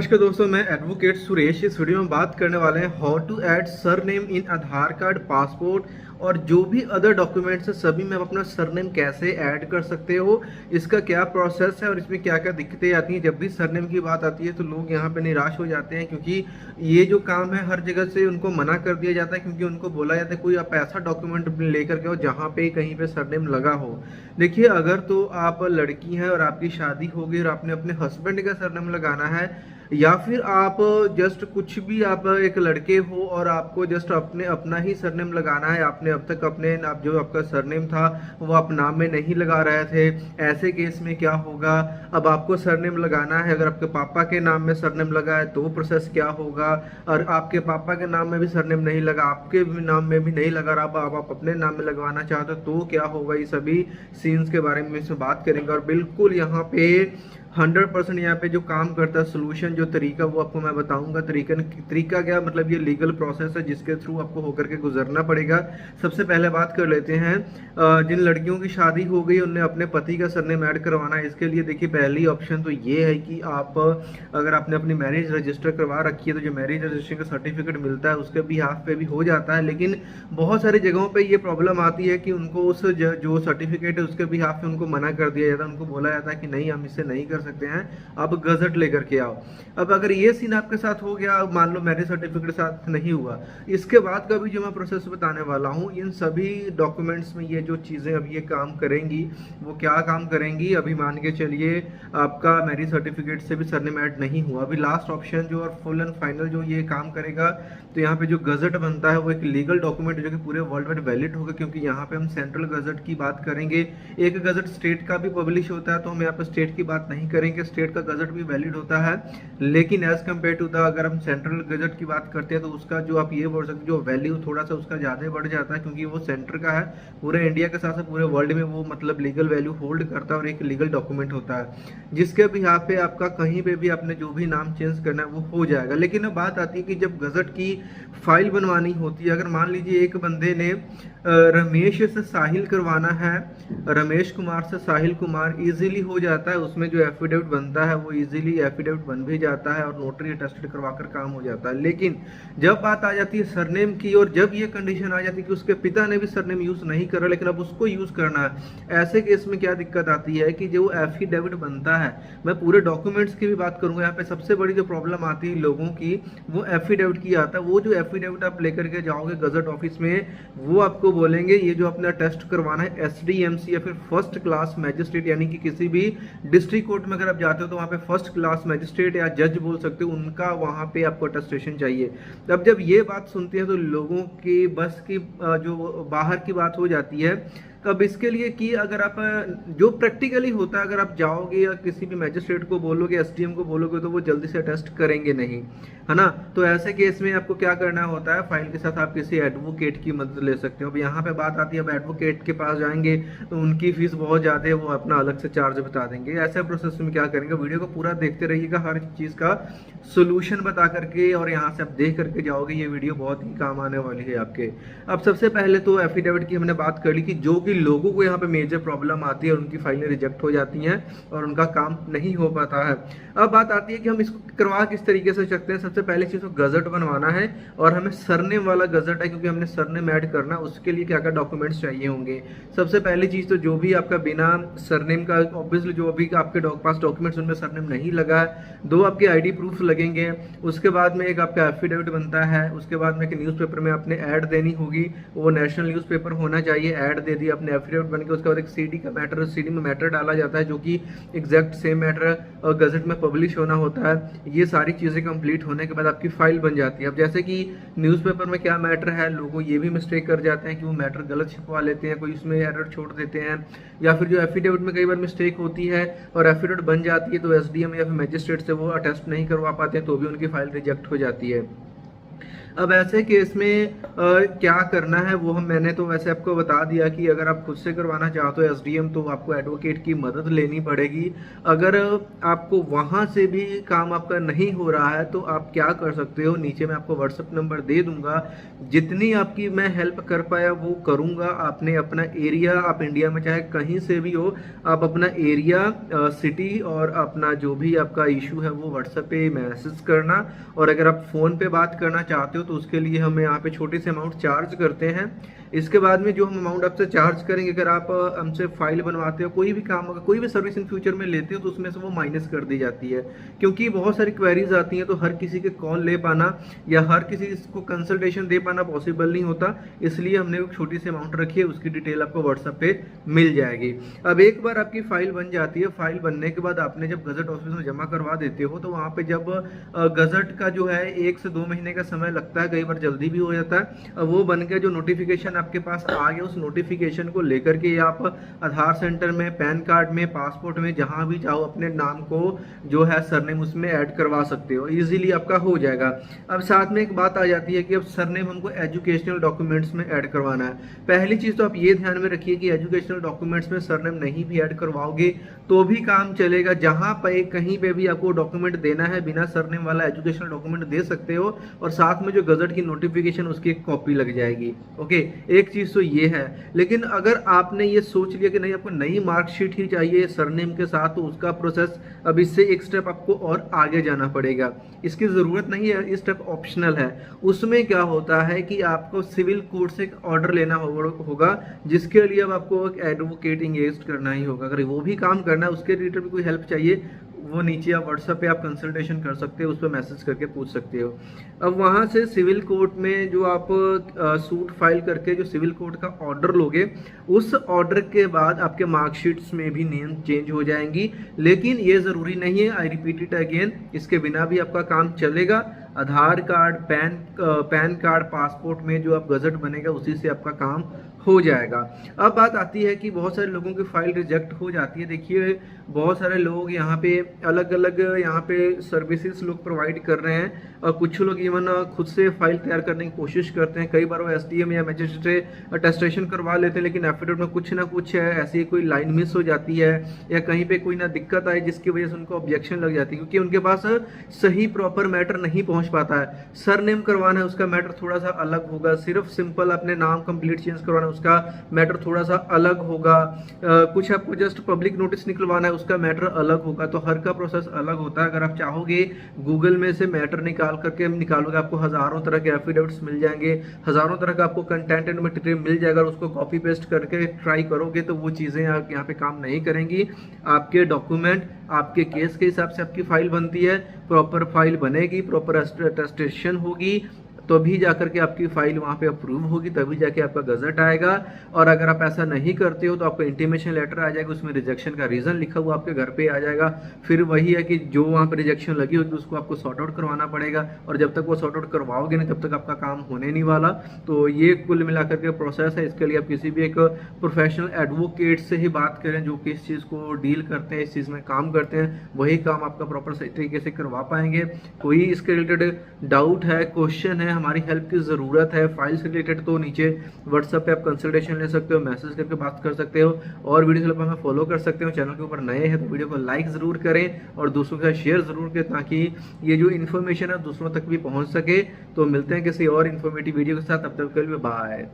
नमस्कार दोस्तों, मैं एडवोकेट सुरेश। इस वीडियो में बात करने वाले हैं how to add surname in Aadhaar card, passport और जो भी अदर डॉक्यूमेंट्स है सभी में आप अपना सरनेम कैसे ऐड कर सकते हो, इसका क्या प्रोसेस है और इसमें क्या क्या दिक्कतें आती हैं। जब भी सरनेम की बात आती है तो लोग यहाँ पे निराश हो जाते हैं, क्योंकि ये जो काम है हर जगह से उनको मना कर दिया जाता है, क्योंकि उनको बोला जाता है कोई आप ऐसा डॉक्यूमेंट लेकर के हो जहाँ पे कहीं पे सरनेम लगा हो। देखिए, अगर तो आप लड़की हैं और आपकी शादी हो गई और आपने अपने हस्बैंड का सरनेम लगाना है, या फिर आप जस्ट कुछ भी आप एक लड़के हो और आपको जस्ट अपना ही सरनेम लगाना है, आपने अब तक आप जो आपका सरनेम था वो आप नाम में नहीं लगा रहे थे, ऐसे केस में क्या होगा। अब आपको सरनेम लगाना है, अगर आपके पापा के नाम में सरनेम लगा है तो प्रोसेस क्या होगा, और आपके पापा के नाम में भी सरनेम नहीं लगा, आपके भी नाम में भी नहीं लगा रहा, आप अपने नाम में लगवाना चाहते हो तो क्या होगा। ये सभी सीन्स के बारे में इसमें बात करेंगे और बिल्कुल यहाँ पे 100% यहाँ पे जो काम करता है सोल्यूशन, जो तरीका वो आपको मैं बताऊंगा। तरीका क्या मतलब, ये लीगल प्रोसेस है जिसके थ्रू आपको होकर के गुजरना पड़ेगा। सबसे पहले बात कर लेते हैं जिन लड़कियों की शादी हो गई उन्हें अपने पति का सरनेम ऐड करवाना है। इसके लिए देखिए, पहली ऑप्शन तो ये है कि आप अगर आपने अपनी मैरिज रजिस्टर करवा रखी है तो जो मैरिज रजिस्ट्रेशन का सर्टिफिकेट मिलता है उसके बिहाफ पे भी हो जाता है। लेकिन बहुत सारी जगहों पे ये प्रॉब्लम आती है कि उनको उस जो सर्टिफिकेट है उसके बिहाफ पे उनको मना कर दिया जाता है, उनको बोला जाता है कि नहीं, हम इसे नहीं कर सकते हैं, आप गजट लेकर के आओ। अब अगर ये सीन आपके साथ हो गया, मान लो मैरिज सर्टिफिकेट साथ नहीं हुआ, इसके बाद का भी जो मैं प्रोसेस बताने वाला हूँ, इन सभी डॉक्यूमेंट्स में ये जो चीज़ें अब ये काम करेंगी वो क्या काम करेंगी। अभी मान के चलिए आपका मैरिज सर्टिफिकेट से भी सरनेम ऐड नहीं हुआ, अभी लास्ट ऑप्शन जो और फुल एंड फाइनल जो ये काम करेगा, तो यहाँ पे जो गजट बनता है वो एक लीगल डॉक्यूमेंट जो कि पूरे वर्ल्ड में वैलिड होगा, क्योंकि यहाँ पे हम सेंट्रल गजट की बात करेंगे। एक गजट स्टेट का भी पब्लिश होता है, तो हम यहाँ पे स्टेट की बात नहीं करेंगे, स्टेट का गजट भी वैलिड होता है। लेकिन एज कम्पेयर टू द अगर हम सेंट्रल गजट की बात करते हैं तो उसका जो आप ये बोल सकते जो वैल्यू थोड़ा सा उसका ज़्यादा बढ़ जाता है, क्योंकि वो सेंटर का है, पूरे इंडिया के साथ साथ पूरे वर्ल्ड में वो मतलब लीगल वैल्यू होल्ड करता है और एक लीगल डॉक्यूमेंट होता है, जिसके भी यहाँ पे आपका कहीं पे भी आपने जो भी नाम चेंज करना है वो हो जाएगा। लेकिन अब बात आती है कि जब गजट की फाइल बनवानी होती है, अगर मान लीजिए एक बंदे ने रमेश से साहिल करवाना है, रमेश कुमार से साहिल कुमार इजीली हो जाता है, उसमें जो एफिडेविट बनता है वो इजीली एफिडेविट बन भी जाता है और नोटरी अटेस्टेड करवाकर काम हो जाता है। लेकिन जब बात आ जाती है सरनेम की, और जब ये कंडीशन आ जाती है कि उसके पिता ने भी सरनेम यूज नहीं करा लेकिन अब उसको यूज करना है, ऐसे केस में क्या दिक्कत आती है कि जो एफिडेविट बनता है, मैं पूरे डॉक्यूमेंट्स की भी बात करूंगा, यहाँ पे सबसे बड़ी जो प्रॉब्लम आती है लोगों की वो एफिडेविट की आता है। वो जो एफिडेविट आप लेकर के जाओगे गजट ऑफिस में, वो आपको बोलेंगे ये जो अपना टेस्ट करवाना है एसडीएमसी या फिर फर्स्ट क्लास मैजिस्ट्रेट, यानी कि किसी भी डिस्ट्रिक्ट कोर्ट में अगर आप जाते हो तो वहाँ पे फर्स्ट क्लास मैजिस्ट्रेट या जज बोल सकते हो, उनका वहाँ पे आपको अटेस्टेशन चाहिए। तब जब ये बात सुनते हैं तो लोगों की बस की जो बाहर की बात हो जाती है। अब इसके लिए कि अगर आप जो प्रैक्टिकली होता है, अगर आप जाओगे या किसी भी मैजिस्ट्रेट को बोलोगे, एसडीएम को बोलोगे, तो वो जल्दी से अटेस्ट करेंगे नहीं, है ना। तो ऐसे केस में आपको क्या करना होता है, फाइल के साथ आप किसी एडवोकेट की मदद ले सकते हो। अब यहाँ पे बात आती है, अब एडवोकेट के पास जाएंगे तो उनकी फीस बहुत ज़्यादा है, वो अपना अलग से चार्ज बता देंगे। ऐसे प्रोसेस में क्या करेंगे, वीडियो को पूरा देखते रहिएगा, हर चीज़ का सोल्यूशन बता करके, और यहाँ से आप देख करके जाओगे, ये वीडियो बहुत ही काम आने वाली है आपके। अब सबसे पहले तो एफिडेविट की हमने बात कर ली कि जो कि लोगों को यहाँ पे मेजर प्रॉब्लम आती है और उनकी फाइलें रिजेक्ट हो जाती हैं और उनका काम नहीं हो पाता है। अब बात आती है कि हम इसको करवा किस तरीके से सकते हैं। सबसे पहले चीज़ तो गजट बनवाना है, और हमें सरनेम वाला गजट है, क्योंकि हमने सरनेम ऐड करना है। उसके लिए क्या क्या डॉक्यूमेंट्स चाहिए होंगे। सबसे पहली चीज़ तो जो भी आपका बिना सरनेम का, ऑब्वियसली जो अभी आपके पास डॉक्यूमेंट्स उनमें सरनेम नहीं लगा है, 2 आपके आईडी प्रूफ लगेंगे। उसके बाद में एक आपका एफिडेविट बनता है। उसके बाद में एक न्यूज़पेपर में आपने ऐड देनी होगी, वो नेशनल न्यूज़पेपर होना चाहिए। ऐड दे दी अपने एफिडेविट बन के, उसके बाद एक सीडी का मैटर, सीडी में मैटर डाला जाता है जो कि एग्जैक्ट सेम मैटर और गजट में पब्लिश होना होता है। ये सारी चीज़ें कंप्लीट होने के बाद आपकी फाइल बन जाती है। अब जैसे कि न्यूज़पेपर में क्या मैटर है, लोगों ये भी मिस्टेक कर जाते हैं कि वो मैटर गलत छिपवा लेते हैं, कोई उसमें एरर छोड़ देते हैं, या फिर जो एफिडेविट में कई बार मिस्टेक होती है और एफिडेविट बन जाती है तो एसडीएम या फिर मैजिस्ट्रेट से वो अटेस्ट नहीं करवा पाते हैं, तो भी उनकी फाइल रिजेक्ट हो जाती है। अब ऐसे केस में क्या करना है वो मैंने तो वैसे आपको बता दिया कि अगर आप खुद से करवाना चाहते हो एसडीएम तो आपको एडवोकेट की मदद लेनी पड़ेगी। अगर आपको वहाँ से भी काम आपका नहीं हो रहा है तो आप क्या कर सकते हो, नीचे मैं आपको व्हाट्सएप नंबर दे दूंगा, जितनी आपकी मैं हेल्प कर पाया वो करूँगा। आपने अपना एरिया, आप इंडिया में चाहे कहीं से भी हो, आप अपना एरिया, सिटी और अपना जो भी आपका इशू है वो व्हाट्सएप पे मैसेज करना। और अगर आप फ़ोन पे बात करना चाहते हो तो उसके लिए हम यहाँ पे छोटी सी अमाउंट चार्ज करते हैं। इसके बाद में जो हम अमाउंट आपसे चार्ज करेंगे, अगर आप हमसे फाइल बनवाते हो, कोई भी काम, कोई भी सर्विस इन फ्यूचर में लेते हो तो उसमें से वो माइनस कर दी जाती है, क्योंकि बहुत सारी क्वेरीज आती हैं तो हर किसी के कॉल ले पाना या हर किसी को कंसल्टेशन दे पाना पॉसिबल नहीं होता। इसलिए हमने एक छोटी सी अमाउंट रखी है, उसकी डिटेल आपको व्हाट्सएप पे मिल जाएगी। अब एक बार आपकी फाइल बन जाती है, फाइल बनने के बाद आपने जब गजट ऑफिस में जमा करवा देते हो तो वहाँ पे जब गजट का जो है 1 से 2 महीने का समय लगता है, कई बार जल्दी भी हो जाता है। वो बन के जो नोटिफिकेशन आपके पास आ गया, उस नोटिफिकेशन को लेकर के आप आधार सेंटर में, पैन कार्ड में, पासपोर्ट में, जहां भी चाहो अपने नाम को जो है सरनेम उसमें ऐड करवा सकते हो, इजीली आपका हो जाएगा। अब साथ में एक बात आ जाती है कि अब सरनेम हमको एजुकेशनल डॉक्यूमेंट्स में ऐड करवाना है। पहली चीज तो आप ये ध्यान में रखिए कि एजुकेशनल डॉक्यूमेंट्स में सरनेम नहीं भी ऐड करवाओगे तो भी काम चलेगा। जहां पे कहीं पे भी आपको डॉक्यूमेंट देना है, बिना सरनेम वाला एजुकेशनल डॉक्यूमेंट दे सकते हो, और साथ में जो गजट की नोटिफिकेशन उसकी एक कॉपी लग जाएगी। ओके, एक चीज तो ये है। लेकिन अगर आपने ये सोच लिया कि नहीं आपको नई मार्कशीट ही चाहिए सरनेम के साथ, तो उसका प्रोसेस अब इससे एक स्टेप आपको और आगे जाना पड़ेगा। इसकी जरूरत नहीं है, ये स्टेप ऑप्शनल है। उसमें क्या होता है कि आपको सिविल कोर्ट से एक ऑर्डर लेना होगा, जिसके लिए अब आपको एक एडवोकेट इंगेज करना ही होगा। अगर वो भी काम करना है, उसके रिलेटेड भी कोई हेल्प चाहिए, वो नीचे आप व्हाट्सएप पे आप कंसल्टेशन कर सकते हो, उस पर मैसेज करके पूछ सकते हो। अब वहाँ से सिविल कोर्ट में जो आप सूट फाइल करके जो सिविल कोर्ट का ऑर्डर लोगे, उस ऑर्डर के बाद आपके मार्कशीट्स में भी नेम चेंज हो जाएंगी। लेकिन ये ज़रूरी नहीं है, आई रिपीट इट अगेन, इसके बिना भी आपका काम चलेगा। आधार कार्ड, पैन कार्ड, पासपोर्ट में जो आप गजट बनेगा उसी से आपका काम हो जाएगा। अब बात आती है कि बहुत सारे लोगों की फाइल रिजेक्ट हो जाती है। देखिए, बहुत सारे लोग यहाँ पे अलग अलग यहाँ पे सर्विसेज लोग प्रोवाइड कर रहे हैं, और कुछ लोग इवन खुद से फाइल तैयार करने की कोशिश करते हैं। कई बार वो एसडीएम या मजिस्ट्रेट अटेस्टेशन करवा लेते हैं, लेकिन एफिडेविट में कुछ ना कुछ है, ऐसी कोई लाइन मिस हो जाती है या कहीं पे कोई ना दिक्कत आई जिसकी वजह से उनको ऑब्जेक्शन लग जाती है, क्योंकि उनके पास सही प्रॉपर मैटर नहीं पहुंच पाता है। सरनेम करवाना है, उसका मैटर थोड़ा सा अलग होगा। सिर्फ सिंपल अपने नाम कंप्लीट चेंज करवाना है, उसका मैटर थोड़ा सा अलग होगा। कुछ आपको जस्ट पब्लिक नोटिस निकलवाना है, उसका मैटर अलग होगा। तो हर का प्रोसेस अलग होता है। अगर आप चाहोगे गूगल में से मैटर निकाल करके निकालोगे, आपको हजारों तरह के एफिडेविट्स मिल जाएंगे, हजारों तरह का आपको कंटेंट एंड मटेरियल मिल जाएगा। उसको कॉपी पेस्ट करके ट्राई करोगे तो वो चीज़ें यहाँ पे काम नहीं करेंगी। आपके डॉक्यूमेंट आपके केस के हिसाब से आपकी फाइल बनती है, प्रॉपर फाइल बनेगी, प्रॉपर अटेस्टेशन होगी, तभी जाकर के आपकी फाइल वहाँ पे अप्रूव होगी, तभी जाके आपका गजट आएगा। और अगर आप ऐसा नहीं करते हो तो आपको इंटीमेशन लेटर आ जाएगा, उसमें रिजेक्शन का रीज़न लिखा हुआ आपके घर पे आ जाएगा। फिर वही है कि जो वहाँ पे रिजेक्शन लगी होगी उसको आपको सॉर्ट आउट करवाना पड़ेगा, और जब तक वो सॉर्ट आउट करवाओगे नहीं तब तक आपका काम होने नहीं वाला। तो ये कुल मिलाकर के प्रोसेस है। इसके लिए आप किसी भी एक प्रोफेशनल एडवोकेट से ही बात करें जो कि इस चीज़ को डील करते हैं, इस चीज़ में काम करते हैं, वही काम आपका प्रॉपर सही तरीके से करवा पाएंगे। कोई इसके रिलेटेड डाउट है, क्वेश्चन है, हमारी हेल्प की ज़रूरत है फाइल से रिलेटेड, तो नीचे व्हाट्सएप पे आप कंसल्टेशन ले सकते हो, मैसेज करके बात कर सकते हो, और वीडियो पर हमें फॉलो कर सकते हो। चैनल के ऊपर नए हैं तो वीडियो को लाइक ज़रूर करें और दूसरों के साथ शेयर ज़रूर करें, ताकि ये जो इन्फॉर्मेशन है दूसरों तक भी पहुँच सके। तो मिलते हैं किसी और इन्फॉर्मेटिव वीडियो के साथ, तब तक के लिए बाय।